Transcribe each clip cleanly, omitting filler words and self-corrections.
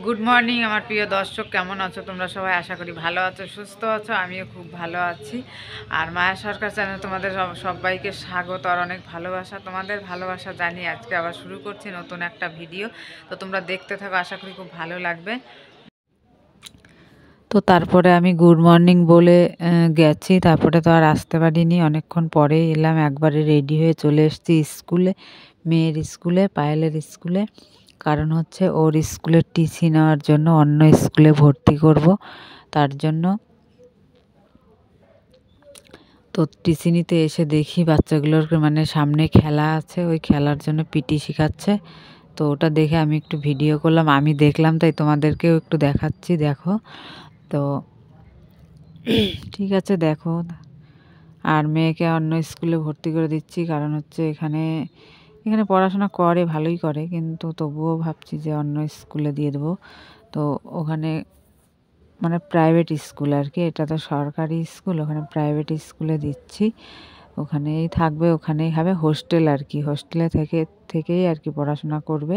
Good morning আমার প্রিয় দর্শক, কেমন আছো তোমরা সবাই? আশা করি ভালো আছো, সুস্থ আছো। আমিও খুব ভালো আছি। আর মায়া সরকার চ্যানেল তোমাদের সবাইকে স্বাগত আর অনেক ভালোবাসা। তোমাদের ভালোবাসা জানিয়ে আজকে আবার শুরু করছি নতুন একটা ভিডিও। তো তোমরা দেখতে থাকো, আশা করি খুব ভালো লাগবে। তো তারপরে আমি গুড মর্নিং বলে গেছি, তারপরে তো আর আসতে পারিনি, অনেকক্ষণ পরেই এলাম। একবারে রেডি হয়ে চলে এসেছি স্কুলে, মেয়ের স্কুলে, পায়েলের স্কুলে। কারণ হচ্ছে ওর স্কুলের টিসি নেওয়ার জন্য অন্য স্কুলে ভর্তি করব, তার জন্য। তো টিসি নিতে এসে দেখি বাচ্চাগুলোর মানে সামনে খেলা আছে, ওই খেলার জন্য পিটি শেখাচ্ছে। তো ওটা দেখে আমি একটু ভিডিও করলাম, আমি দেখলাম তাই তোমাদেরকেও একটু দেখাচ্ছি, দেখো। তো ঠিক আছে, দেখো। আর মেয়েকে অন্য স্কুলে ভর্তি করে দিচ্ছি, কারণ হচ্ছে এখানে এখানে পড়াশোনা করে, ভালোই করে, কিন্তু তবুও ভাবছি যে অন্য স্কুলে দিয়ে দেবো। তো ওখানে মানে প্রাইভেট স্কুল আর কি, এটা তো সরকারি স্কুল, ওখানে প্রাইভেট স্কুলে দিচ্ছি। ওখানেই থাকবে, ওখানেই খাবে, হোস্টেল আর কি, হোস্টেলে থেকেই আর কি পড়াশোনা করবে,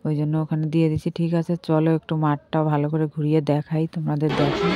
ওই জন্য ওখানে দিয়ে দিচ্ছি। ঠিক আছে, চলো একটু মাঠটা ভালো করে ঘুরিয়ে দেখাই, তোমাদের দেখো।